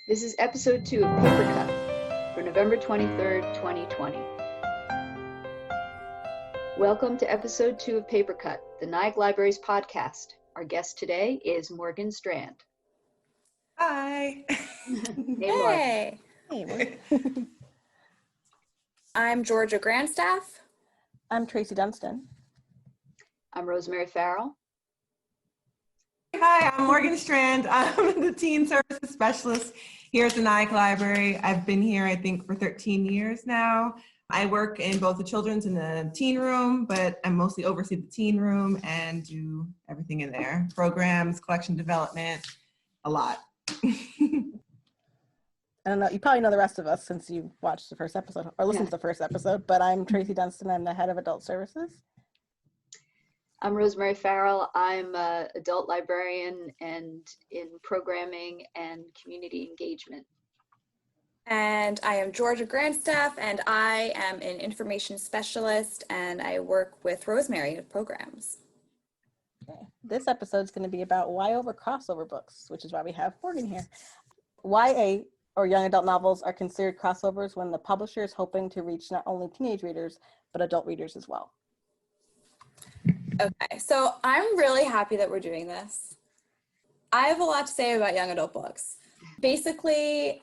This is episode 2 of Papercut for November 23rd, 2020. Welcome to episode 2 of Papercut, the Nyack Library's podcast. Our guest today is Morgan Strand. Hi. Hey, Morgan. Hey. Hey, Morgan. I'm Georgia Grandstaff. I'm Tracy Dunstan. I'm Rosemary Farrell. Hi, I'm Morgan Strand. I'm the Teen Services Specialist here at the Nyack Library. I've been here, I think, for 13 years now. I work in both the children's and the teen room, but I mostly oversee the teen room and do everything in there. Programs, collection development, a lot. I don't know, you probably know the rest of us since you watched the first episode or listened to the first episode, but I'm Tracy Dunstan. I'm the head of adult services. I'm Rosemary Farrell. I'm an adult librarian and in programming and community engagement. And I am Georgia Grandstaff, and I am an information specialist, and I work with Rosemary with programs. Okay. This episode is going to be about YA over crossover books, which is why we have Morgan here. YA, or young adult novels, are considered crossovers when the publisher is hoping to reach not only teenage readers, but adult readers as well. Okay, so I'm really happy that we're doing this. I have a lot to say about young adult books. Basically,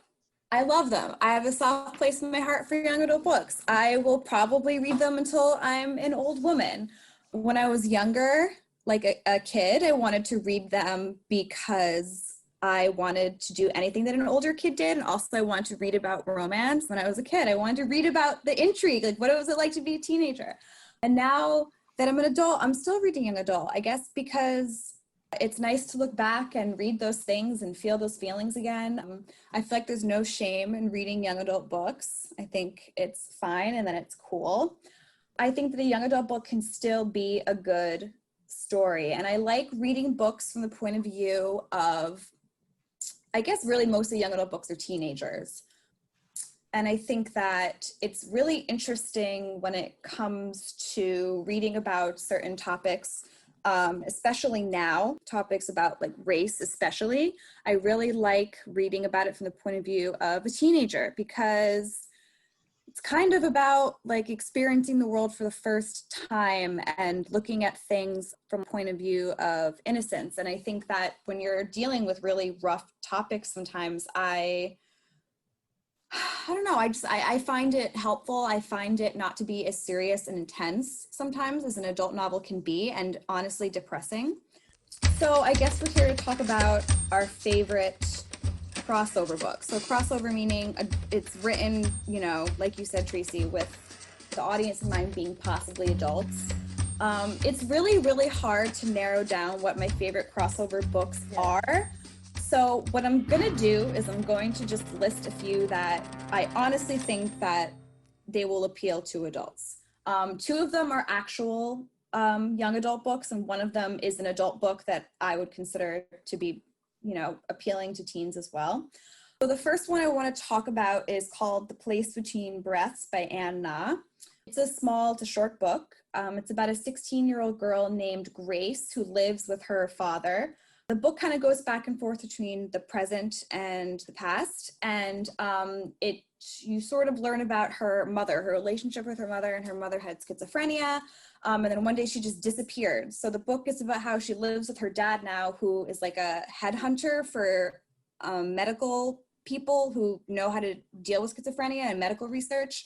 I love them. I have a soft place in my heart for young adult books. I will probably read them until I'm an old woman. When I was younger, like a kid, I wanted to read them because I wanted to do anything that an older kid did. And also I wanted to read about romance. When I was a kid, I wanted to read about the intrigue, like what was it like to be a teenager? And now that I'm an adult, I'm still reading young adult, I guess, because it's nice to look back and read those things and feel those feelings again. I feel like there's no shame in reading young adult books. I think it's fine and then it's cool. I think that a young adult book can still be a good story. And I like reading books from the point of view of, I guess really most of the young adult books are teenagers. And I think that it's really interesting when it comes to reading about certain topics, especially now, topics about like race especially. I really like reading about it from the point of view of a teenager because it's kind of about like experiencing the world for the first time and looking at things from a point of view of innocence. And I think that when you're dealing with really rough topics sometimes, I don't know, I find it helpful. I find it not to be as serious and intense sometimes as an adult novel can be, and honestly depressing. So I guess we're here to talk about our favorite crossover books. So crossover meaning it's written, you know, like you said, Tracy, with the audience in mind being possibly adults. It's really, really hard to narrow down what my favorite crossover books are. So what I'm going to do is I'm going to just list a few that I honestly think that they will appeal to adults. Two of them are actual young adult books, and one of them is an adult book that I would consider to be, you know, appealing to teens as well. So the first one I want to talk about is called The Place Between Breaths by Ann Na. It's a small to short book. It's about a 16-year-old girl named Grace who lives with her father. The book kind of goes back and forth between the present and the past, and you sort of learn about her mother, her relationship with her mother, and her mother had schizophrenia, and then one day she just disappeared. So the book is about how she lives with her dad now, who is like a headhunter for medical people who know how to deal with schizophrenia and medical research.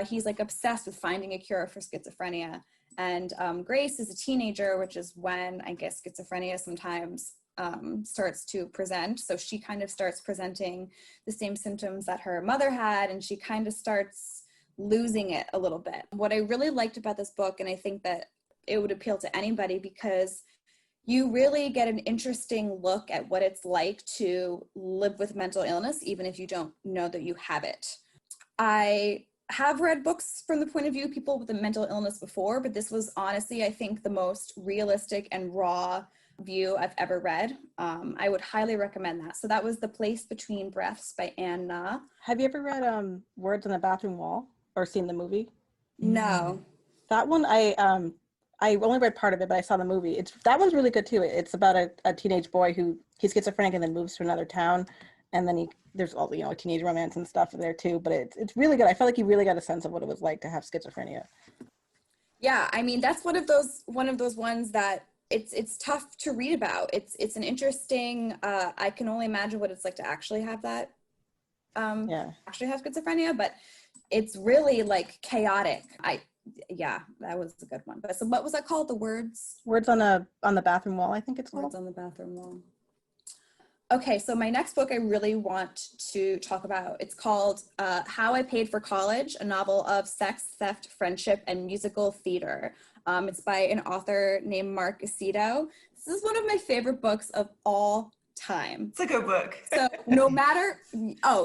He's like obsessed with finding a cure for schizophrenia. And Grace is a teenager, which is when I guess schizophrenia sometimes starts to present. So she kind of starts presenting the same symptoms that her mother had, and she kind of starts losing it a little bit. What I really liked about this book, and I think that it would appeal to anybody because you really get an interesting look at what it's like to live with mental illness, even if you don't know that you have it. I have read books from the point of view of people with a mental illness before, but this was honestly, I think, the most realistic and raw view I've ever read. I would highly recommend that. So that was The Place Between Breaths by Ann Na. Have you ever read Words on the Bathroom Wall or seen the movie? No. That one, I only read part of it, but I saw the movie. That one's really good too. It's about a teenage boy who he's schizophrenic and then moves to another town and then there's all, teenage romance and stuff there too, but it's really good. I felt like you really got a sense of what it was like to have schizophrenia. Yeah, I mean, that's one of those ones that it's tough to read about. It's an interesting, I can only imagine what it's like to actually have that, actually have schizophrenia, but it's really like chaotic. Yeah, that was a good one. But so what was that called? The Words on the Bathroom Wall, I think it's called. Words on the Bathroom Wall. Okay, so my next book I really want to talk about, it's called How I Paid for College, a novel of sex, theft, friendship, and musical theater. It's by an author named Mark Aceto. This is one of my favorite books of all time. It's a good book. So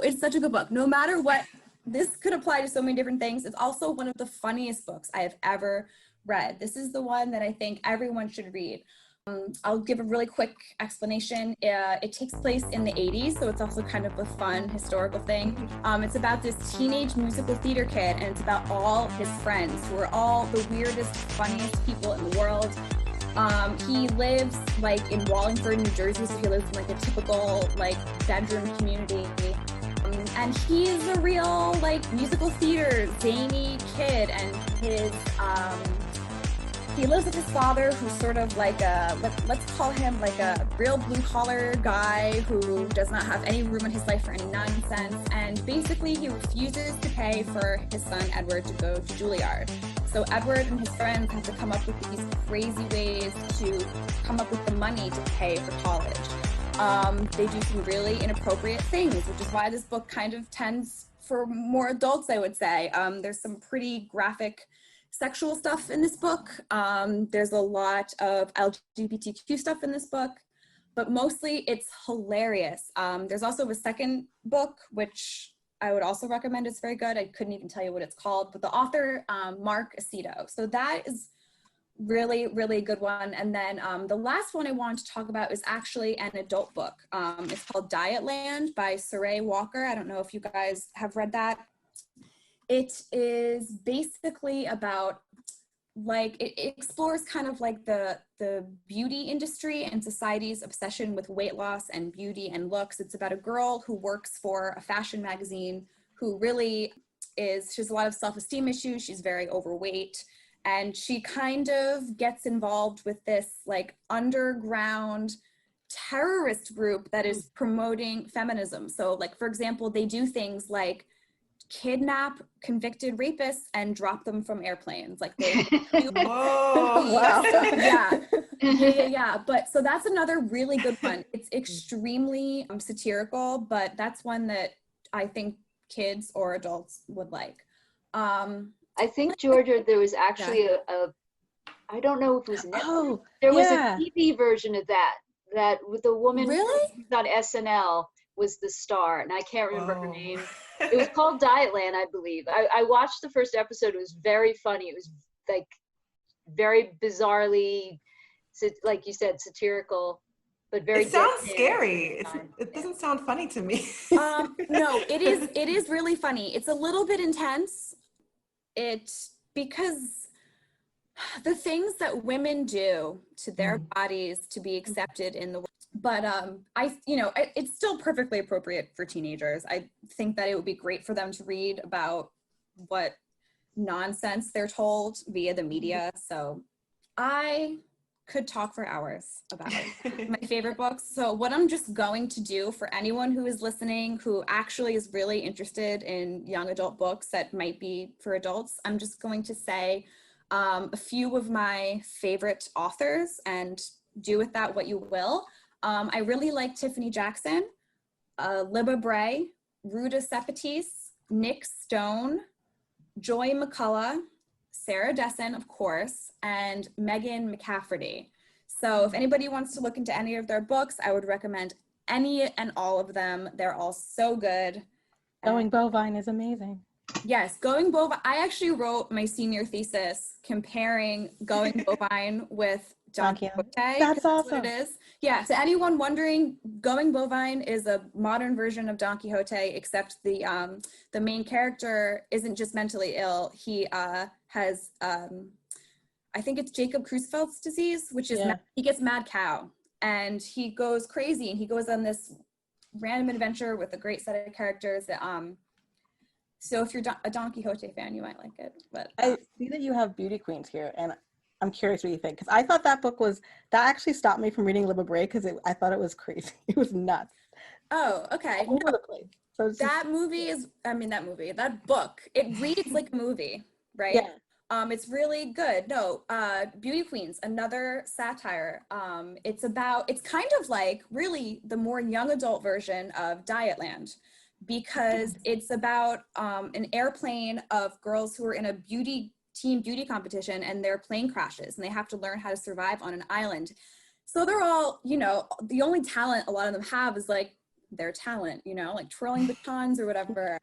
it's such a good book. No matter what, this could apply to so many different things. It's also one of the funniest books I have ever read. This is the one that I think everyone should read. I'll give a really quick explanation. It takes place in the 80s, so it's also kind of a fun historical thing. It's about this teenage musical theater kid, and it's about all his friends who are all the weirdest, funniest people in the world. He lives like in Wallingford, New Jersey, so he lives in like a typical like bedroom community. And he's a real like musical theater zany kid, and he lives with his father, who's sort of like let's call him like a real blue collar guy who does not have any room in his life for any nonsense. And basically he refuses to pay for his son Edward to go to Juilliard. So Edward and his friends have to come up with these crazy ways to come up with the money to pay for college. They do some really inappropriate things, which is why this book kind of tends for more adults, I would say. There's some pretty graphic sexual stuff in this book. There's a lot of LGBTQ stuff in this book, but mostly it's hilarious. There's also a second book, which I would also recommend. It's very good. I couldn't even tell you what it's called, but the author, Mark Aceto. So that is really, really good one. And then the last one I want to talk about is actually an adult book. It's called Dietland by Saray Walker. I don't know if you guys have read that. It is basically about like, it explores kind of like the beauty industry and society's obsession with weight loss and beauty and looks. It's about a girl who works for a fashion magazine who really she has a lot of self-esteem issues. She's very overweight. And she kind of gets involved with this like underground terrorist group that is promoting feminism. So like, for example, they do things like kidnap convicted rapists and drop them from airplanes. Like they Whoa. Wow. yeah. But so that's another really good one. It's extremely satirical, but that's one that I think kids or adults would like. I think, Georgia, there was actually I don't know if it was Netflix. There was a TV version of that with the woman really? on SNL was the star, and I can't remember her name. It was called Dietland, I believe. I watched the first episode. It was very funny. It was like very bizarrely, like you said, satirical, but very. It sounds scary. It doesn't sound funny to me. No, it is really funny. It's a little bit intense. Because the things that women do to their bodies to be accepted in the world. But it's still perfectly appropriate for teenagers. I think that it would be great for them to read about what nonsense they're told via the media. So I could talk for hours about my favorite books. So what I'm just going to do for anyone who is listening, who actually is really interested in young adult books that might be for adults, I'm just going to say a few of my favorite authors and do with that what you will. I really like Tiffany Jackson, Libba Bray, Ruta Sepetys, Nick Stone, Joy McCullough, Sarah Dessen, of course, and Megan McCafferty. So if anybody wants to look into any of their books, I would recommend any and all of them. They're all so good. Going Bovine is amazing. Yes, Going Bovine. I actually wrote my senior thesis comparing Going Bovine with Don Quixote. That's awesome. What it is. Yeah, to anyone wondering, Going Bovine is a modern version of Don Quixote, except the main character isn't just mentally ill. He has, I think it's Jacob Creutzfeldt's disease, which is he gets mad cow, and he goes crazy, and he goes on this random adventure with a great set of characters. So if you're a Don Quixote fan, you might like it. But I see that you have Beauty Queens here, and I'm curious what you think, because I thought that book was, that actually stopped me from reading Libre because I thought it was crazy. It was nuts. oh, okay. All over the place. So it's That book, it reads like a movie, right? Yeah. It's really good. No, Beauty Queens, another satire. It's kind of like really the more young adult version of Dietland, because it's about an airplane of girls who are in a team beauty competition, and their plane crashes and they have to learn how to survive on an island. So they're all, the only talent a lot of them have is like their talent, like twirling batons or whatever.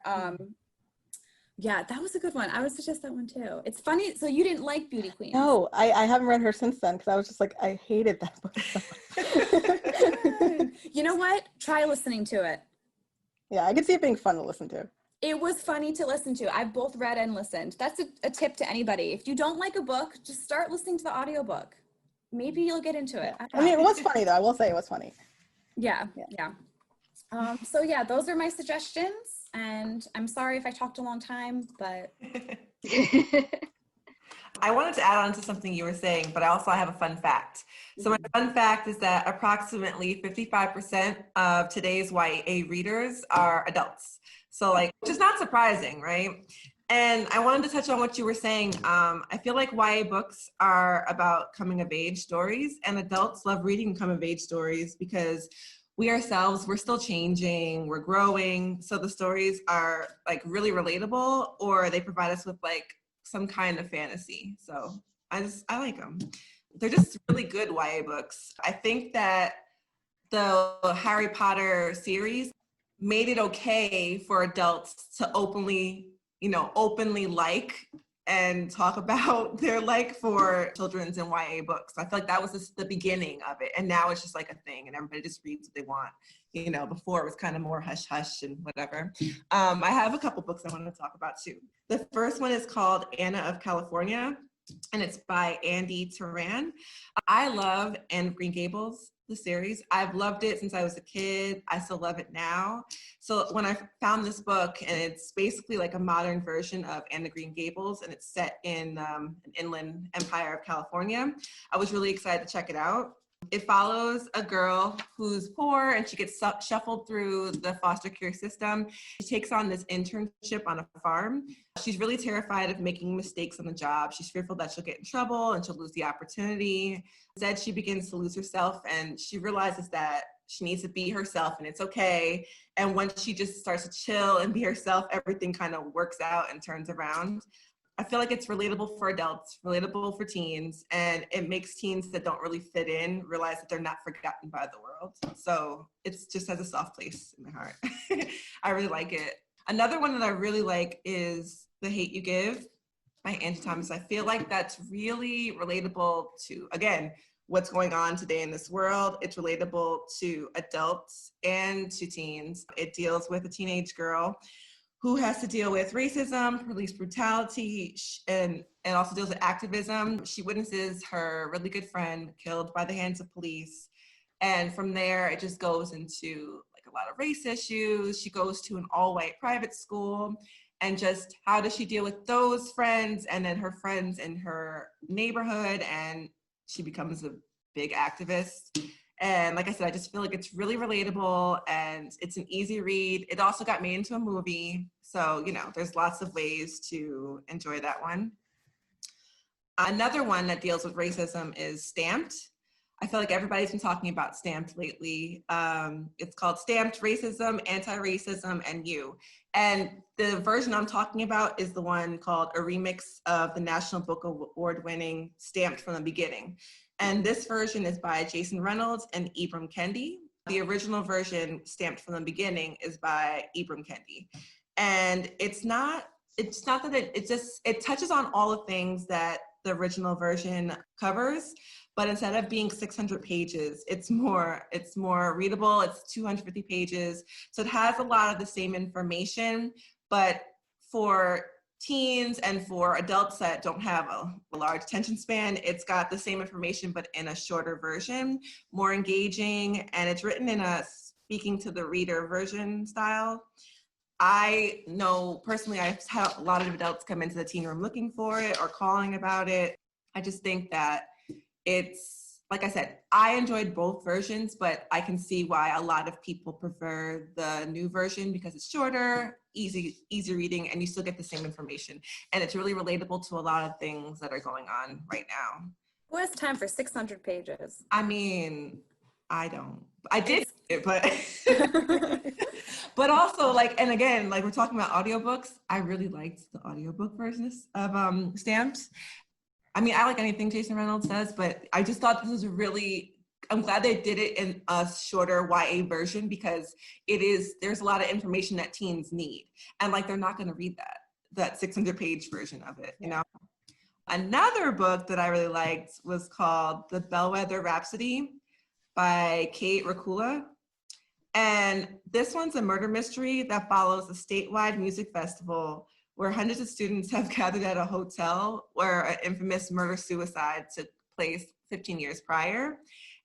Yeah, that was a good one. I would suggest that one too. It's funny. So you didn't like Beauty Queens? No, I haven't read her since then because I was just like, I hated that book so much. You know what? Try listening to it. Yeah, I could see it being fun to listen to. It was funny to listen to. I've both read and listened. That's a tip to anybody. If you don't like a book, just start listening to the audiobook. Maybe you'll get into it. I mean, it was funny though. I will say it was funny. Yeah. So yeah, those are my suggestions. And I'm sorry if I talked a long time, but. I wanted to add on to something you were saying, but I also have a fun fact. So my fun fact is that approximately 55% of today's YA readers are adults. So which is not surprising, right? And I wanted to touch on what you were saying. I feel like YA books are about coming of age stories, and adults love reading come of age stories because we ourselves, we're still changing, we're growing. So the stories are really relatable, or they provide us with some kind of fantasy. So I like them. They're just really good YA books. I think that the Harry Potter series made it okay for adults to openly like and talk about their for children's and YA books. I feel like that was the beginning of it. And now it's just a thing and everybody just reads what they want. Before it was kind of more hush hush and whatever. I have a couple books I want to talk about too. The first one is called Anna of California, and it's by Andy Turan. I love Anne of Green Gables, the series. I've loved it since I was a kid. I still love it now. So when I found this book, and it's basically a modern version of Anne of Green Gables, and it's set in an inland empire of California, I was really excited to check it out. It follows a girl who's poor and she gets shuffled through the foster care system. She takes on this internship on a farm. She's really terrified of making mistakes on the job. She's fearful that she'll get in trouble and she'll lose the opportunity. Instead, she begins to lose herself, and she realizes that she needs to be herself and it's okay. And once she just starts to chill and be herself, everything kind of works out and turns around. I feel like it's relatable for adults, relatable for teens, and it makes teens that don't really fit in realize that they're not forgotten by the world. So it just has a soft place in my heart. I really like it. Another one that I really like is The Hate You Give by Angie Thomas. I feel like that's really relatable to, again, what's going on today in this world. It's relatable to adults and to teens. It deals with a teenage girl who has to deal with racism, police brutality, and also deals with activism. She witnesses her really good friend killed by the hands of police. And from there, it just goes into a lot of race issues. She goes to an all-white private school, and just how does she deal with those friends and then her friends in her neighborhood, and she becomes a big activist. And like I said, I just feel like it's really relatable and it's an easy read. It also got made into a movie. So, there's lots of ways to enjoy that one. Another one that deals with racism is Stamped. I feel like everybody's been talking about Stamped lately. It's called Stamped: Racism, Anti-Racism, and You. And the version I'm talking about is the one called a remix of the National Book Award winning Stamped from the Beginning. And this version is by Jason Reynolds and Ibram Kendi. The original version, Stamped from the Beginning, is by Ibram Kendi. And it's not that it touches on all the things that the original version covers, but instead of being 600 pages, it's more readable. It's 250 pages. So it has a lot of the same information, but for teens and for adults that don't have a large attention span, it's got the same information, but in a shorter version, more engaging, and it's written in a speaking to the reader version style. I know personally, I've had a lot of adults come into the teen room looking for it or calling about it. I just think that it's, like I said, I enjoyed both versions, but I can see why a lot of people prefer the new version because it's shorter, easy reading, and you still get the same information. And it's really relatable to a lot of things that are going on right now. Who has time for 600 pages? I mean, I don't. I did it, but but also, like, and again, like we're talking about audiobooks, I really liked the audiobook versions of Stamps. I mean, I like anything Jason Reynolds says, but I just thought this was I'm glad they did it in a shorter YA version because there's a lot of information that teens need. And like, they're not going to read that 600-page version of it, you know? Another book that I really liked was called The Bellwether Rhapsody by Kate Rakula. And this one's a murder mystery that follows a statewide music festival where hundreds of students have gathered at a hotel where an infamous murder-suicide took place 15 years prior.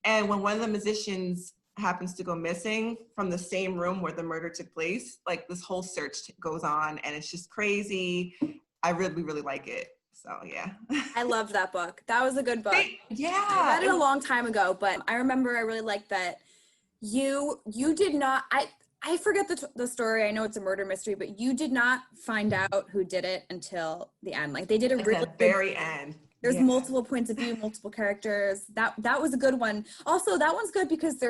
And when one of the musicians happens to go missing from the same room where the murder took place, like this whole search goes on and it's just crazy. I really, really like it. So yeah. I loved that book. That was a good book. Yeah. I read it a long time ago, but I remember I really liked that you did not, I forget the story. I know it's a murder mystery, but you did not find out who did it until the end. Like they did a really the very end. There's multiple points of view, multiple characters. That was a good one. Also, that one's good because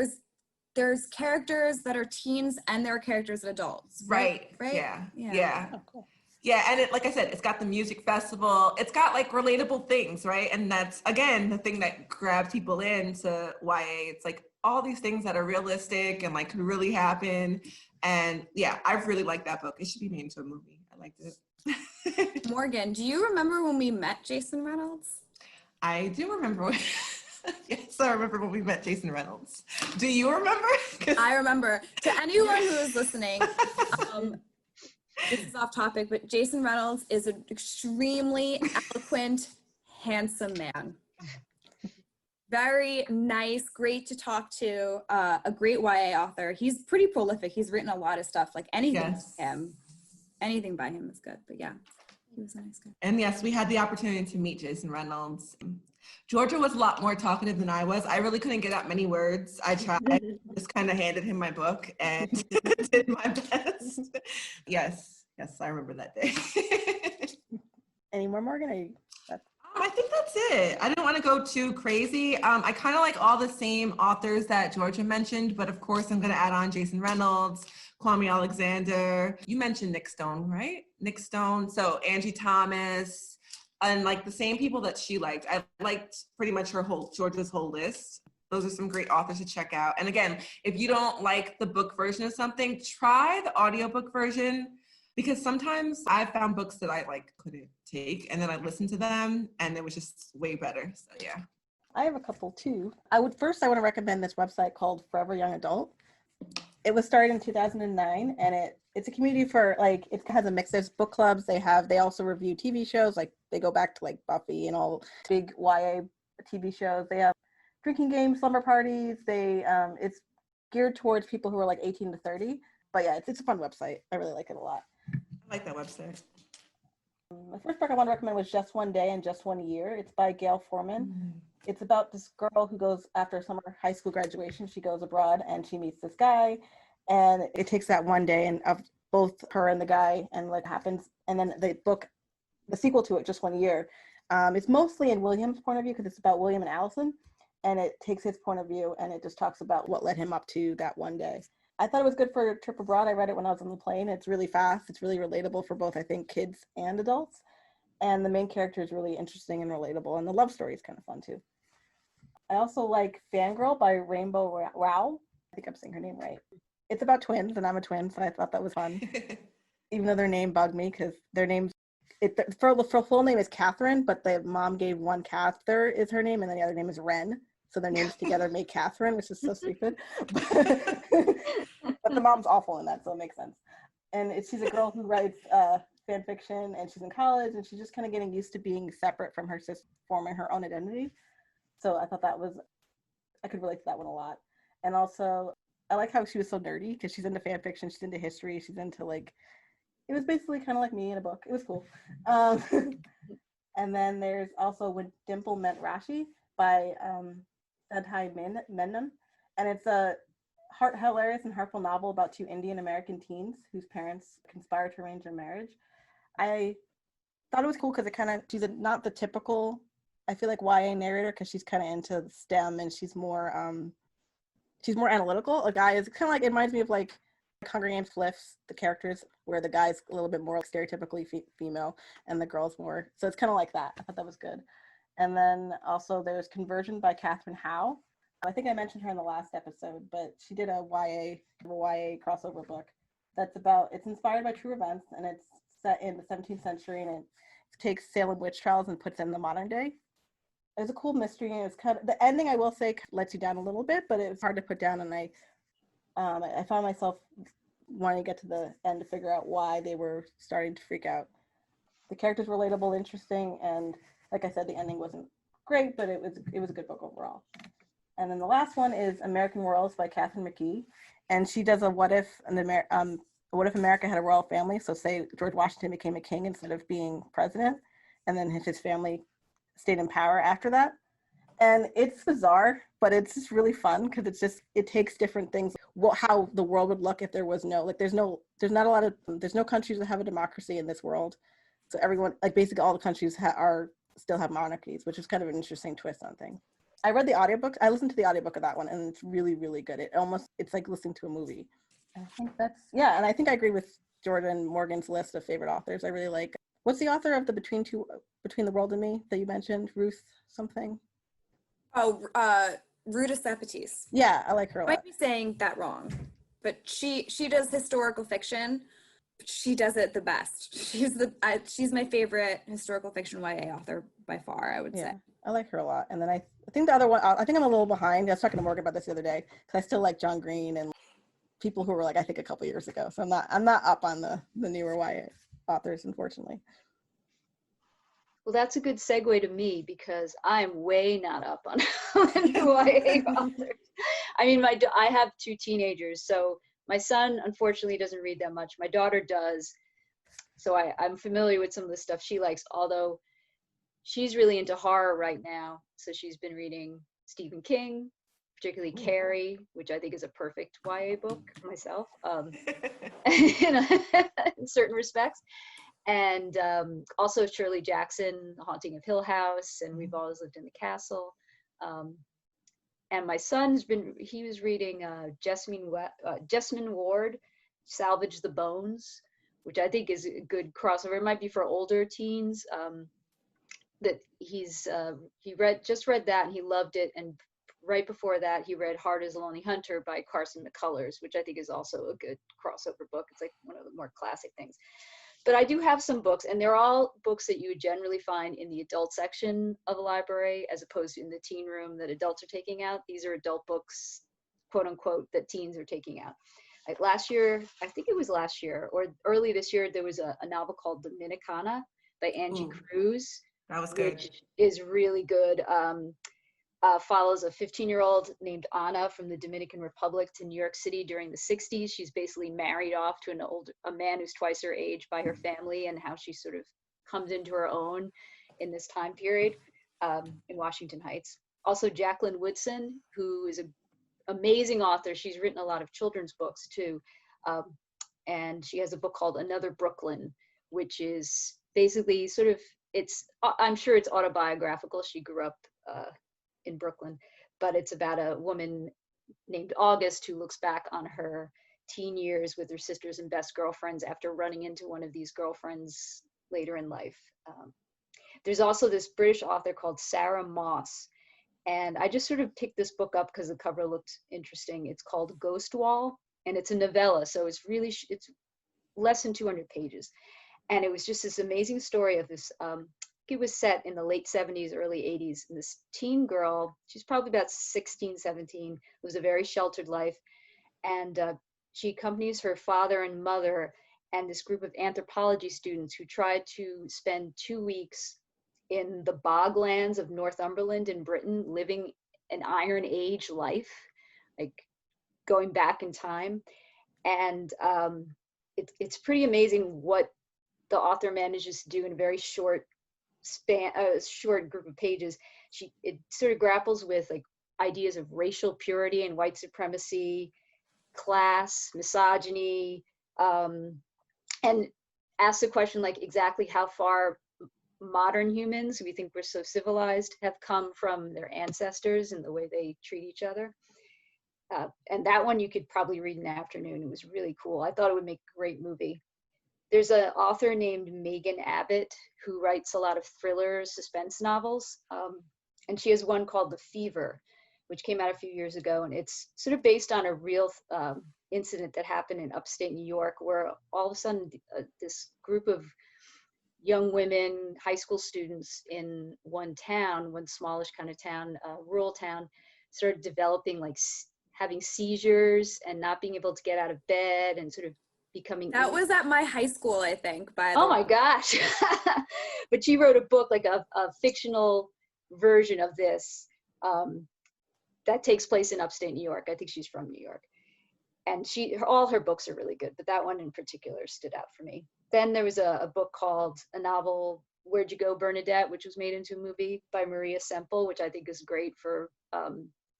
there's characters that are teens and there are characters that are adults. Right? Yeah. Oh, cool. Yeah, and like I said, it's got the music festival. It's got like relatable things, right? And that's, again, the thing that grabs people into YA. It's like all these things that are realistic and like could really happen. And yeah, I've really liked that book. It should be made into a movie. I liked it. Morgan, do you remember when we met Jason Reynolds? I do remember. Yes, I remember when we met Jason Reynolds. Do you remember? I remember. To anyone who is listening, this is off topic, but Jason Reynolds is an extremely eloquent, handsome man. Very nice, great to talk to, a great YA author. He's pretty prolific. He's written a lot of stuff, like anything by him is good, but yeah, he was a nice guy. And yes, we had the opportunity to meet Jason Reynolds. Georgia was a lot more talkative than I was. I really couldn't get out many words. I tried, just kind of handed him my book and did my best. Yes, I remember that day. Any more, Morgan? I think that's it. I didn't want to go too crazy. I kind of like all the same authors that Georgia mentioned, but of course I'm going to add on Jason Reynolds, Kwame Alexander. You mentioned Nick Stone, right? Nick Stone. So Angie Thomas, and like the same people that she liked. I liked pretty much Georgia's whole list. Those are some great authors to check out. And again, if you don't like the book version of something, try the audiobook version, because sometimes I found books that I like couldn't take, and then I listened to them and it was just way better. So yeah. I have a couple too. I want to recommend this website called Forever Young Adult. It was started in 2009 and it's a community for, like, it has a mix. There's book clubs. They also review TV shows. Like they go back to like Buffy and all big YA TV shows. They have drinking games, slumber parties. It's geared towards people who are like 18 to 30. But yeah, it's a fun website. I really like it a lot. I like that website. The first book I want to recommend was Just One Day and Just One Year. It's by Gail Forman. It's about this girl who goes, after summer high school graduation, she goes abroad and she meets this guy. And it takes that one day and of both her and the guy and what happens. And then the sequel to it, Just One Year, it's mostly in William's point of view because it's about William and Allison. And it takes his point of view and it just talks about what led him up to that one day. I thought it was good for a trip abroad. I read it when I was on the plane. It's really fast. It's really relatable for both, I think, kids and adults. And the main character is really interesting and relatable. And the love story is kind of fun too. I also like Fangirl by Rainbow Rowell. I think I'm saying her name right. It's about twins and I'm a twin, so I thought that was fun. Even though their name bugged me because their names, for full name is Catherine, but the mom gave one Cather is her name and then the other name is Wren. So their names together make Catherine, which is so stupid. But the mom's awful in that, so it makes sense. And she's a girl who writes fan fiction, and she's in college, and she's just kind of getting used to being separate from her sister, forming her own identity. So I thought I could relate to that one a lot. And also, I like how she was so nerdy because she's into fan fiction, she's into history, she's into like, it was basically kind of like me in a book. It was cool. And then there's also When Dimple Met Rashi by Sadhai Menon. And it's a hilarious and heartful novel about two Indian American teens whose parents conspire to arrange their marriage. I thought it was cool because it kind of, not the typical, I feel like, YA narrator, because she's kind of into STEM and she's more analytical. A guy is kind of like, it reminds me of like Hunger Games flips the characters, where the guy's a little bit more stereotypically female and the girl's more, so it's kind of like that. I thought that was good. And then also there's Conversion by Catherine Howe. I think I mentioned her in the last episode, but she did a YA crossover book it's inspired by true events, and it's set in the 17th century, and it takes Salem witch trials and puts it in the modern day. It was a cool mystery, and it's kind of, the ending I will say lets you down a little bit, but it was hard to put down, and I found myself wanting to get to the end to figure out why they were starting to freak out. The characters were relatable, interesting, and like I said, the ending wasn't great, but it was a good book overall. And then the last one is American Royals by Catherine McGee, and she does a what if America had a royal family. So say George Washington became a king instead of being president, and then his family stayed in power after that. And it's bizarre, but it's just really fun because it takes different things, how the world would look if there was there's no countries that have a democracy in this world. So everyone, like basically all the countries still have monarchies, which is kind of an interesting twist on things. I read the audiobook. I listened to the audiobook of that one, and it's really, really good. It's like listening to a movie. I think and I think I agree with Jordan Morgan's list of favorite authors. I really like, what's the author of the Between the World and Me that you mentioned? Ruth something? Oh, Ruta Sepetys. Yeah, I like her a lot. I might be saying that wrong, but she does historical fiction. She does it the best. She's my favorite historical fiction YA author by far, I would say. I like her a lot. And then I think the other one, I think I'm a little behind. I was talking to Morgan about this the other day because I still like John Green and people who were like, I think a couple years ago. So I'm not up on the newer YA authors, unfortunately. Well, that's a good segue to me because I'm way not up on the YA authors. I mean, I have two teenagers, so my son unfortunately doesn't read that much. My daughter does, so I'm familiar with some of the stuff she likes, although she's really into horror right now. So she's been reading Stephen King, particularly Carrie, which I think is a perfect YA book myself, in certain respects. And also Shirley Jackson, The Haunting of Hill House, and We've Always Lived in the Castle. And my son's he was reading Jessamine Ward, Salvage the Bones, which I think is a good crossover. It might be for older teens. That he just read that and he loved it. And right before that, he read Hard as a Lonely Hunter by Carson McCullers, which I think is also a good crossover book. It's like one of the more classic things. But I do have some books, and they're all books that you would generally find in the adult section of a library, as opposed to in the teen room that adults are taking out. These are adult books, quote unquote, that teens are taking out. Like last year, I think it was last year, or early this year, there was a novel called Dominicana by Angie Cruz. That was good. Which is really good. Follows a 15-year-old named Anna from the Dominican Republic to New York City during the 60s. She's basically married off to a man who's twice her age by her family, and how she sort of comes into her own in this time period in Washington Heights. Also, Jacqueline Woodson, who is an amazing author. She's written a lot of children's books too. And she has a book called Another Brooklyn, which is basically sort of, I'm sure it's autobiographical. She grew up in Brooklyn, but it's about a woman named August who looks back on her teen years with her sisters and best girlfriends after running into one of these girlfriends later in life. There's also this British author called Sarah Moss, and I just sort of picked this book up because the cover looked interesting. It's called Ghost Wall, and it's a novella, so it's less than 200 pages. And it was just this amazing story of this, it was set in the late 70s, early 80s. And this teen girl, she's probably about 16, 17, lives a very sheltered life. And she accompanies her father and mother and this group of anthropology students who try to spend 2 weeks in the boglands of Northumberland in Britain, living an Iron Age life, like going back in time. And it's pretty amazing what the author manages to do in a very short short group of pages. It sort of grapples with like ideas of racial purity and white supremacy, class, misogyny, and asks the question like exactly how far modern humans, we think we're so civilized, have come from their ancestors and the way they treat each other. And that one you could probably read in an afternoon. It was really cool. I thought it would make a great movie. There's an author named Megan Abbott who writes a lot of thriller suspense novels. And she has one called The Fever, which came out a few years ago. And it's sort of based on a real incident that happened in upstate New York, where all of a sudden this group of young women, high school students in one town, one smallish kind of town, rural town, started developing like having seizures and not being able to get out of bed and sort of becoming. That was at my high school, I think. Oh my gosh. But she wrote a book, like a fictional version of this that takes place in upstate New York. I think she's from New York. And all her books are really good, but that one in particular stood out for me. Then there was a book called, a novel, Where'd You Go, Bernadette, which was made into a movie by Maria Semple, which I think is great for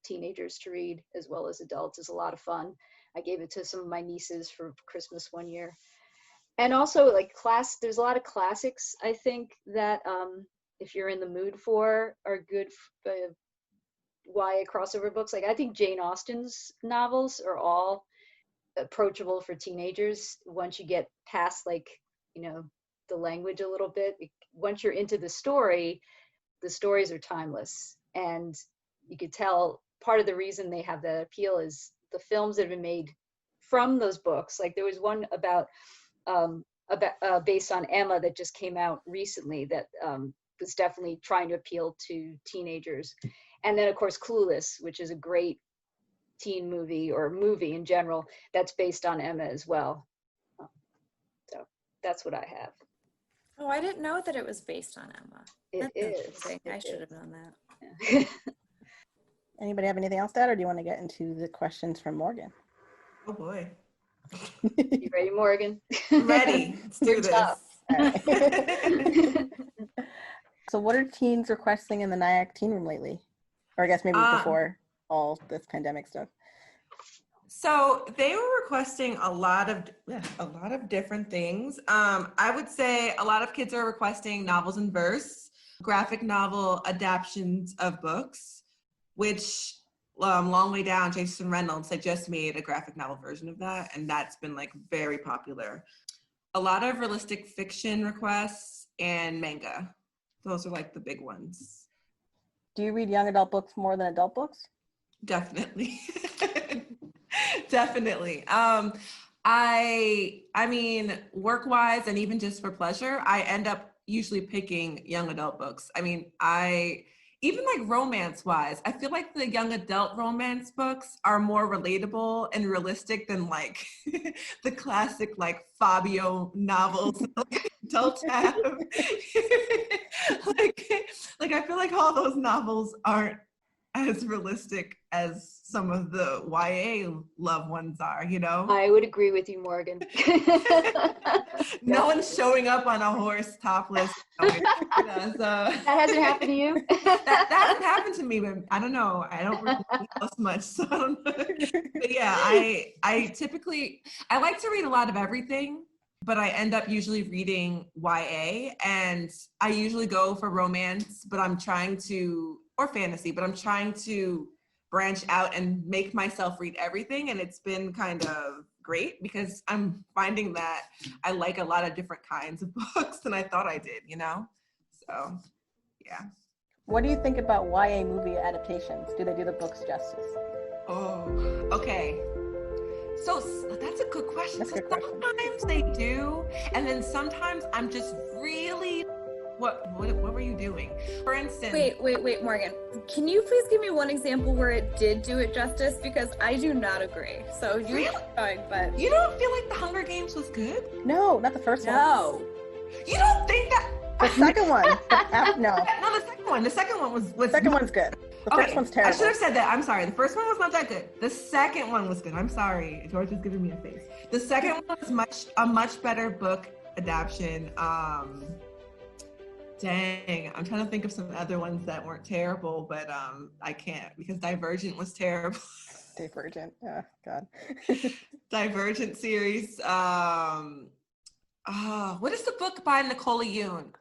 teenagers to read as well as adults. It's a lot of fun. I gave it to some of my nieces for Christmas one year. And also like there's a lot of classics, I think, that if you're in the mood for, are good YA crossover books. Like I think Jane Austen's novels are all approachable for teenagers once you get past like, the language a little bit. Once you're into the stories are timeless. And you could tell part of the reason they have that appeal is the films that have been made from those books. Like there was one about based on Emma that just came out recently that was definitely trying to appeal to teenagers. And then of course Clueless, which is a great teen movie, or movie in general, that's based on Emma as well. So that's what I have. Oh, I didn't know that it was based on Emma. It is. Interesting. I should have known that. Yeah. Anybody have anything else to add, or do you want to get into the questions from Morgan? Oh boy. You ready, Morgan? Ready. Let's do this. Tough. Right. So what are teens requesting in the Nyack Teen Room lately? Or I guess maybe before all this pandemic stuff. So they were requesting a lot of different things. I would say a lot of kids are requesting novels in verse, graphic novel adaptions of books, which Long Way Down, Jason Reynolds, they just made a graphic novel version of that, and that's been like very popular. A lot of realistic fiction requests and manga. Those are like the big ones. Do you read young adult books more than adult books? Definitely. Definitely. I mean, work-wise and even just for pleasure, I end up usually picking young adult books. I mean, even like romance-wise, I feel like the young adult romance books are more relatable and realistic than like the classic like Fabio novels like adults have. like I feel like all those novels aren't as realistic as some of the YA love ones are, I would agree with you, Morgan. No one's showing up on a horse topless. That hasn't happened to you? that hasn't happened to me, but I don't know. I don't really read much, so I don't know. But yeah, I typically, I like to read a lot of everything, but I end up usually reading YA, and I usually go for romance, but or fantasy, but I'm trying to branch out and make myself read everything. And it's been kind of great because I'm finding that I like a lot of different kinds of books than I thought I did, So, yeah. What do you think about YA movie adaptations? Do they do the books justice? Oh, okay. So that's a good question. Sometimes they do, and then sometimes I'm just really, what were you doing? For instance. Wait, Morgan. Can you please give me one example where it did do it justice? Because I do not agree. So you really? keep going, but You don't feel like The Hunger Games was good? No, not the first one. no. You don't think that? The second one. No. No, the second one. The second one was The second one's good. The first one's terrible. I should have said that. I'm sorry. The first one was not that good. The second one was good. I'm sorry. George is giving me a face. The second one was a much better book adaptation. Dang, I'm trying to think of some other ones that weren't terrible, but I can't because Divergent was terrible. Divergent, yeah, God. Divergent series. What is the book by Nicola Yoon?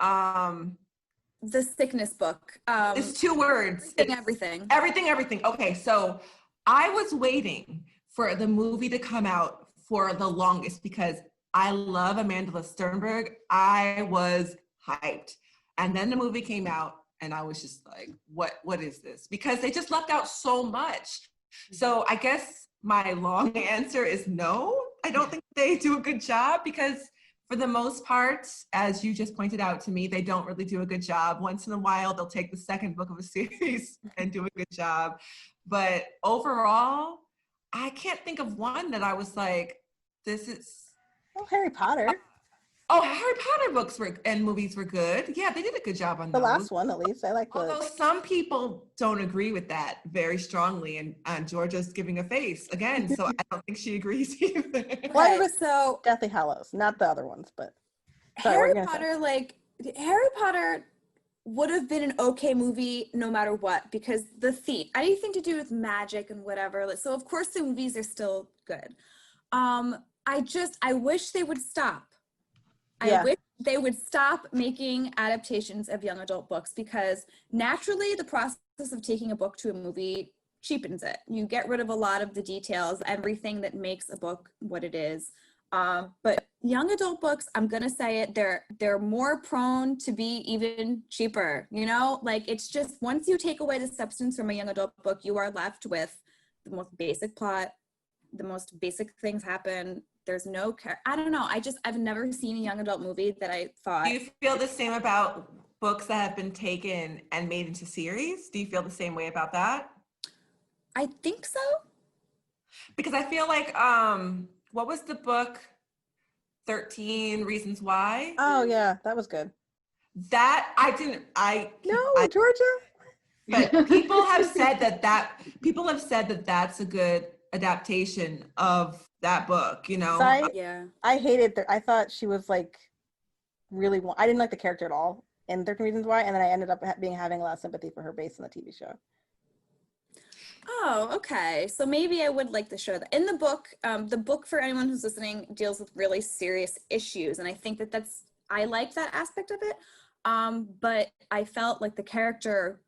The Sickness book. It's 2 words. Everything. Everything. Okay, so I was waiting for the movie to come out for the longest because I love Amanda Sternberg. I was hyped. And then the movie came out and I was just like, what is this? Because they just left out so much. So I guess my long answer is no. I don't think they do a good job because for the most part, as you just pointed out to me, they don't really do a good job. Once in a while, they'll take the second book of a series and do a good job. But overall, I can't think of one that I was like, this is... Well, Harry Potter. Oh, Harry Potter books and movies were good. Yeah, they did a good job on The those. last one, at least. I like those. Although some people don't agree with that very strongly, and Georgia's giving a face again, so I don't think she agrees either. Well, so Deathly Hallows, not the other ones, but sorry, Harry Potter would have been an okay movie no matter what because the theme, anything to do with magic and whatever. So of course the movies are still good. I wish they would stop. I wish they would stop making adaptations of young adult books because naturally the process of taking a book to a movie cheapens it. You get rid of a lot of the details, everything that makes a book what it is. But young adult books, I'm gonna say it, they're more prone to be even cheaper, you know? Like it's just, once you take away the substance from a young adult book, you are left with the most basic plot, the most basic things happen. There's no I don't know. I've never seen a young adult movie that I thought. Do you feel the same about books that have been taken and made into series? Do you feel the same way about that? I think so. Because I feel like, what was the book? 13 Reasons Why? Oh yeah, that was good. That Georgia. But people have said that that's a good adaptation of that book, you know? I hated I thought she was like really, I didn't like the character at all in 13 Reasons Why, and then I ended up having a lot of sympathy for her based on the TV show. Oh, okay. So maybe I would like the show. In the book for anyone who's listening deals with really serious issues, and I think I like that aspect of it. But I felt like the character,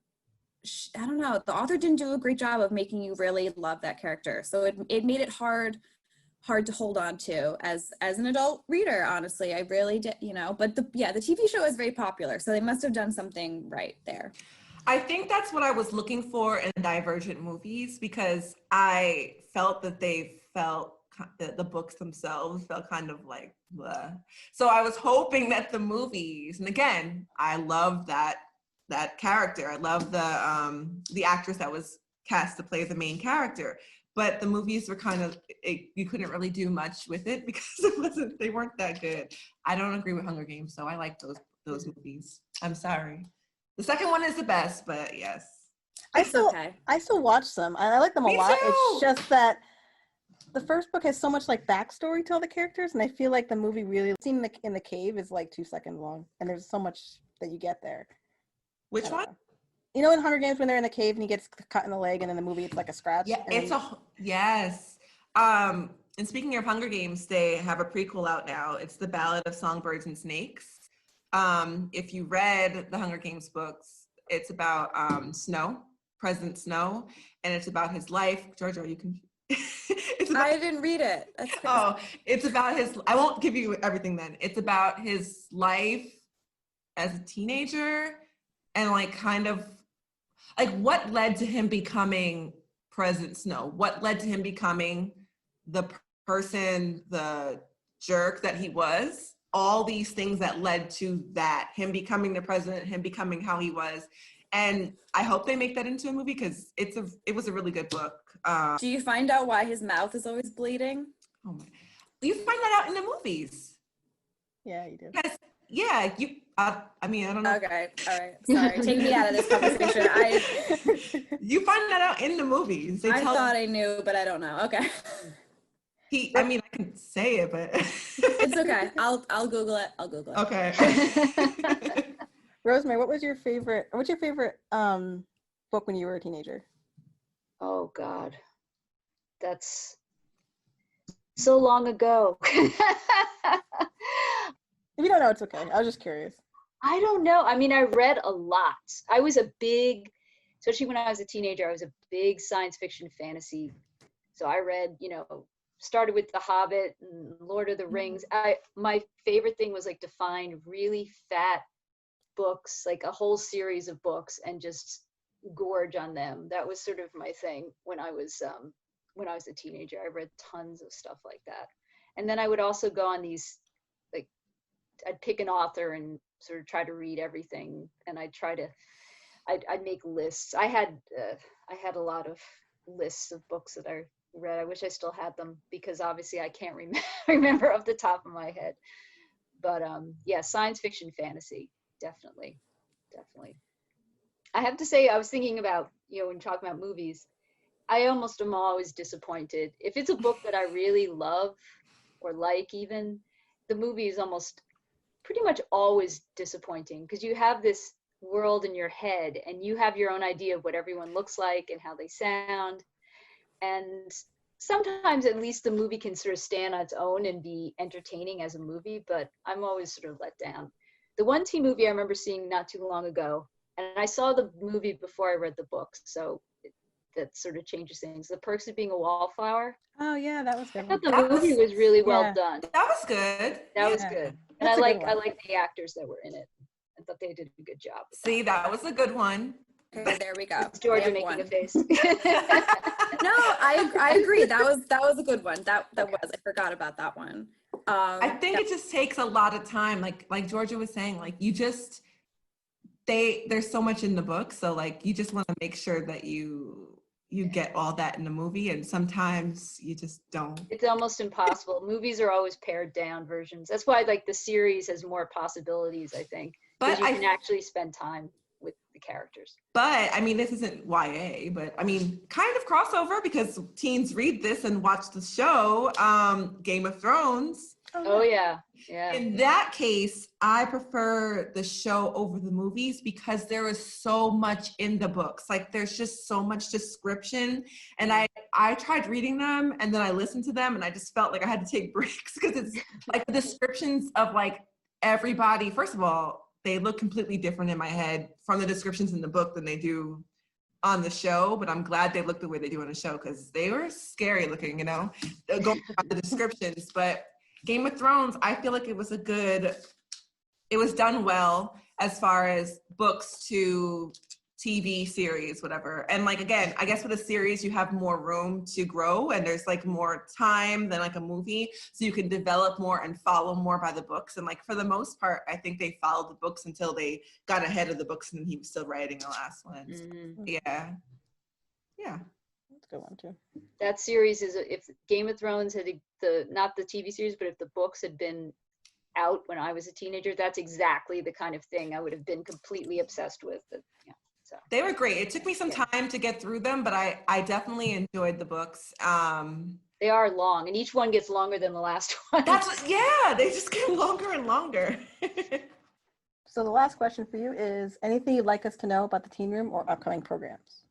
I don't know, the author didn't do a great job of making you really love that character. So it made it hard to hold on to as an adult reader, honestly. I really did, you know, but the TV show is very popular, so they must have done something right there. I think that's what I was looking for in Divergent movies because I felt that the books themselves felt kind of like blah. So I was hoping that the movies, and again, I love that character. I love the actress that was cast to play the main character. But the movies were kind of, you couldn't really do much with it because they weren't that good. I don't agree with Hunger Games, so I like those movies. I'm sorry. The second one is the best, but yes. I still watch them. I like them a lot. Too. It's just that the first book has so much like backstory to all the characters, and I feel like the movie really, scene in the cave is like 2 seconds long, and there's so much that you get there. Which one? You know in Hunger Games when they're in the cave and he gets cut in the leg, and in the movie it's like a scratch? Yeah, yes. And speaking of Hunger Games, they have a prequel out now. It's The Ballad of Songbirds and Snakes. If you read the Hunger Games books, it's about President Snow, and it's about his life. Georgia, you can. I didn't read it. It's about I won't give you everything then. It's about his life as a teenager and like kind of like what led to him becoming President Snow, what led to him becoming the person, the jerk that he was, all these things that led to that, him becoming the president, him becoming how he was. And I hope they make that into a movie because it was a really good book. Do you find out why his mouth is always bleeding? Oh my! You find that out in the movies. Yeah, you do. yeah, I mean, I don't know. Okay, all right. Sorry, take me out of this conversation. You find that out in the movies. I thought I knew, but I don't know. Okay. I mean, I can say it, but It's okay. I'll Google it. I'll Google it. okay. Rosemary, what's your favorite book when you were a teenager? Oh God, that's so long ago. If you don't know, it's okay. I was just curious. I don't know. I mean, I read a lot. I was a big, especially when I was a teenager, I was a big science fiction fantasy. So I read, started with The Hobbit and Lord of the Rings. My favorite thing was like to find really fat books, like a whole series of books, and just gorge on them. That was sort of my thing when I was a teenager. I read tons of stuff like that. And then I would also go on these, like, I'd pick an author and sort of try to read everything, and I'd make lists. I had a lot of lists of books that I read. I wish I still had them, because obviously I can't remember off the top of my head. But yeah, science fiction, fantasy, definitely. I have to say, I was thinking about, when talking about movies, I almost am always disappointed. If it's a book that I really love or like, even, the movie is almost pretty much always disappointing, because you have this world in your head and you have your own idea of what everyone looks like and how they sound. And sometimes at least the movie can sort of stand on its own and be entertaining as a movie, but I'm always sort of let down. The one teen movie I remember seeing not too long ago, and I saw the movie before I read the book, so that sort of changes things. The Perks of Being a Wallflower. Oh yeah, that was good. I thought the movie was really well done. That was good. That was good. And I like the actors that were in it. I thought they did a good job. See, that was a good one. Okay, there we go. It's Georgia making a face. No, I agree. That was a good one. That was. I forgot about that one. I think it just takes a lot of time. Like Georgia was saying, like there's so much in the book, so like you just want to make sure that you get all that in the movie, and sometimes you just don't. It's almost impossible. Movies are always pared down versions. That's why like the series has more possibilities, I think, because you can actually spend time with the characters. But I mean, this isn't YA, but I mean, kind of crossover, because teens read this and watch the show, Game of Thrones. Oh yeah. In that case, I prefer the show over the movies, because there is so much in the books. Like there's just so much description, and I tried reading them and then I listened to them and I just felt like I had to take breaks, because it's like the descriptions of like everybody. First of all, they look completely different in my head from the descriptions in the book than they do on the show, but I'm glad they look the way they do on the show, because they were scary looking, going by the descriptions. But Game of Thrones, I feel like it was done well as far as books to TV series, whatever. And like, again, I guess with a series, you have more room to grow, and there's like more time than like a movie. So you can develop more and follow more by the books. And like, for the most part, I think they followed the books until they got ahead of the books and he was still writing the last one. Mm-hmm. Yeah. That's a good one too. That series is, if Game of Thrones had not the TV series, but if the books had been out when I was a teenager, that's exactly the kind of thing I would have been completely obsessed with. So. They were great. It took me some time to get through them, but I definitely enjoyed the books. They are long, and each one gets longer than the last one. They just get longer and longer. So the last question for you is, anything you'd like us to know about the Teen Room or upcoming programs?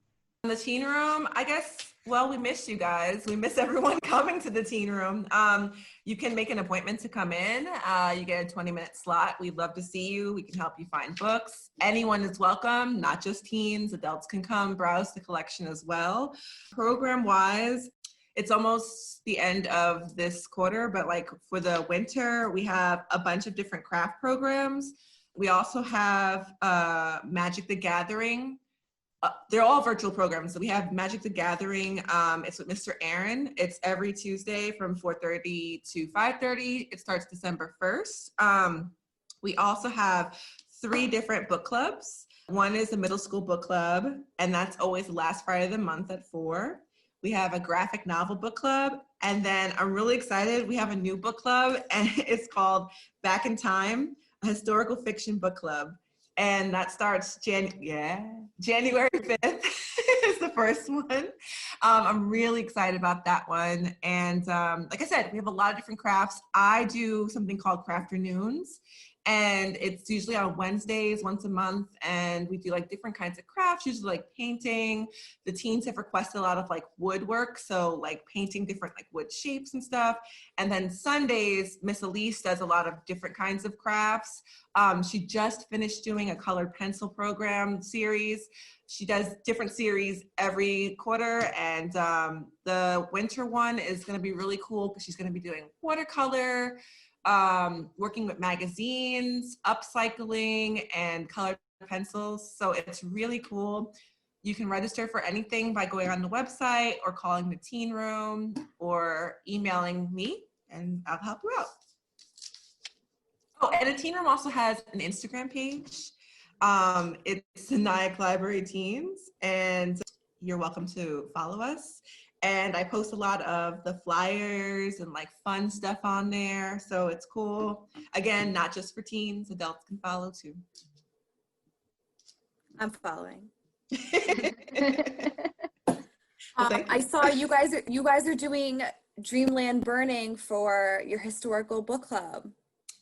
In the Teen Room, I guess, well, we miss you guys. We miss everyone coming to the Teen Room. You can make an appointment to come in. You get a 20-minute slot. We'd love to see you. We can help you find books. Anyone is welcome, not just teens. Adults can come browse the collection as well. Program-wise, it's almost the end of this quarter, but like for the winter, we have a bunch of different craft programs. We also have Magic the Gathering. They're all virtual programs. So we have Magic the Gathering. It's with Mr. Aaron. It's every Tuesday from 4:30 to 5:30. It starts December 1st. We also have 3 different book clubs. One is a middle school book club, and that's always the last Friday of the month at 4. We have a graphic novel book club, and then I'm really excited. We have a new book club, and it's called Back in Time. a historical fiction book club. And that starts January 5th is the first one. I'm really excited about that one. And like I said, we have a lot of different crafts. I do something called Crafternoons, and it's usually on Wednesdays, once a month. And we do like different kinds of crafts, usually like painting. The teens have requested a lot of like woodwork, so like painting different like wood shapes and stuff. And then Sundays, Miss Elise does a lot of different kinds of crafts. She just finished doing a colored pencil program series. She does different series every quarter, and the winter one is going to be really cool because she's going to be doing watercolor, working with magazines, upcycling, and colored pencils. So it's really cool. You can register for anything by going on the website or calling the teen room or emailing me, and I'll help you out. Oh, and the teen room also has an Instagram page. It's Nyack Library Teens, and you're welcome to follow us. And I post a lot of the flyers and like fun stuff on there, so it's cool. Again, not just for teens, adults can follow too. I'm following. Well, I saw you guys are doing Dreamland Burning for your historical book club.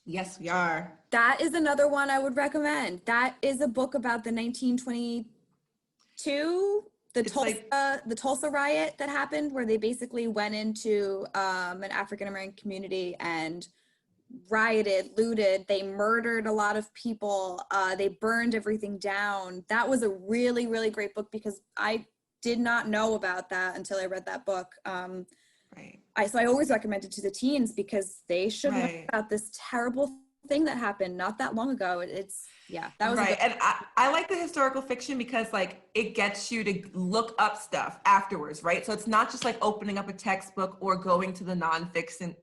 Yes, we are. That is another one I would recommend. That is a book about the 1922, the Tulsa riot that happened, where they basically went into an African-American community and rioted, looted. They murdered a lot of people. They burned everything down. That was a really, really great book because I did not know about that until I read that book. Right. So I always recommend it to the teens because they should know Right. about this terrible thing that happened not that long ago. That was right. And I like the historical fiction because like it gets you to look up stuff afterwards, right? So it's not just like opening up a textbook or going to the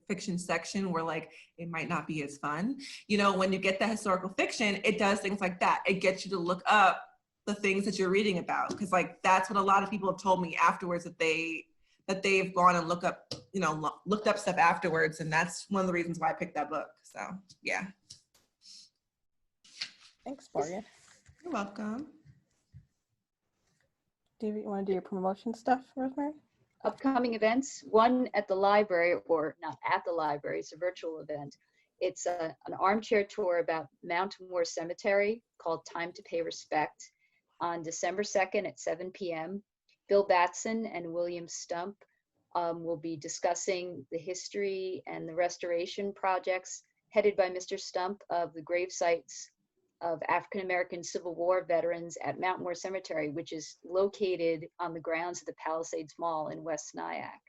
fiction section where like it might not be as fun. You know, when you get the historical fiction, it does things like that. It gets you to look up the things that you're reading about, because like that's what a lot of people have told me afterwards, that they've gone and looked up stuff afterwards, and that's one of the reasons why I picked that book. So yeah. Thanks, Morgan. You're welcome. You want to do your promotion stuff, Rosemary? Upcoming events, one at the library, or not at the library, it's a virtual event. It's an armchair tour about Mount Moore Cemetery called Time to Pay Respect on December 2nd at 7 p.m. Bill Batson and William Stump will be discussing the history and the restoration projects headed by Mr. Stump of the grave sites of African-American Civil War veterans at Mount Moore Cemetery, which is located on the grounds of the Palisades Mall in West Nyack.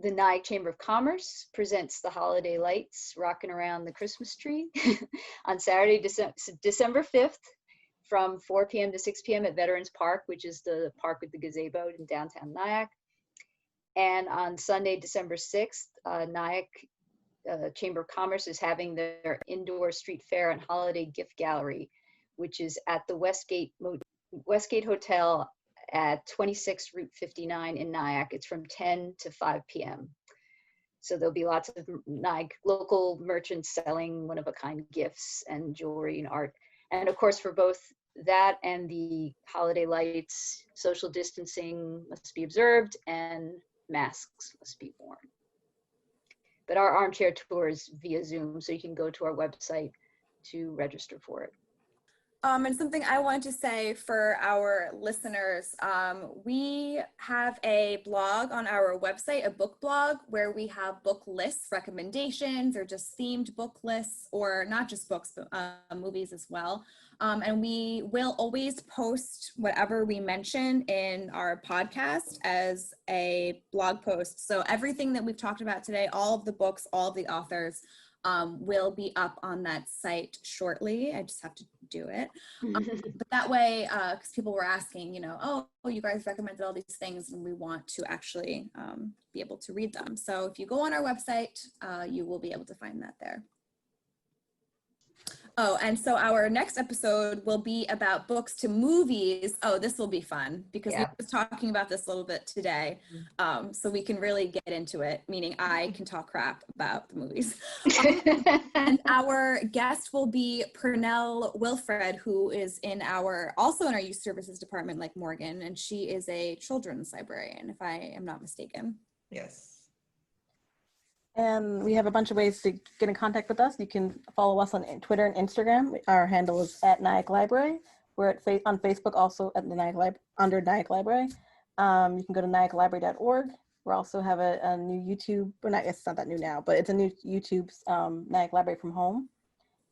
The Nyack Chamber of Commerce presents the holiday lights rocking around the Christmas tree on Saturday, December 5th from 4 p.m. to 6 p.m. at Veterans Park, which is the park with the gazebo in downtown Nyack. And on Sunday, December 6th, Nyack Chamber of Commerce is having their indoor street fair and holiday gift gallery, which is at the Westgate Hotel at 26 Route 59 in Nyack. It's from 10 to 5 p.m. So there'll be lots of Nyack local merchants selling one-of-a-kind gifts and jewelry and art. And of course, for both that and the holiday lights, social distancing must be observed and masks must be worn. But our armchair tour is via Zoom, so you can go to our website to register for it. And something I wanted to say for our listeners, we have a blog on our website, a book blog, where we have book lists, recommendations, or just themed book lists, or not just books, but movies as well. And we will always post whatever we mention in our podcast as a blog post. So everything that we've talked about today, all of the books, all of the authors, will be up on that site shortly. I just have to do it. But that way, because people were asking, oh, you guys recommended all these things and we want to actually be able to read them. So if you go on our website, you will be able to find that there. Oh, and so our next episode will be about books to movies. Oh, this will be fun because we Yeah. were talking about this a little bit today. So we can really get into it, meaning I can talk crap about the movies. And our guest will be Pernell Wilfred, who is also in our youth services department like Morgan, and she is a children's librarian, if I am not mistaken. Yes. And we have a bunch of ways to get in contact with us. You can follow us on Twitter and Instagram. Our handle is @Nyack Library. We're on Facebook also at the under Nyack Library. You can go to nyacklibrary.org. We also have a new YouTube, or not, it's not that new now, but it's a new YouTube Nyack Library from Home.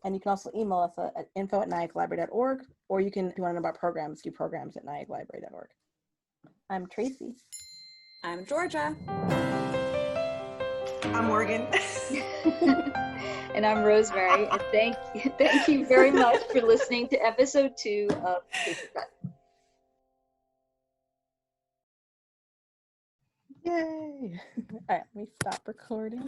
And you can also email us at info@nyacklibrary.org, or you can, if you want to know about programs, do programs at nyacklibrary.org. I'm Tracy. I'm Georgia. I'm Morgan. And I'm Rosemary. And thank you very much for listening to episode 2 of Papercut. Yay! All right, let me stop recording.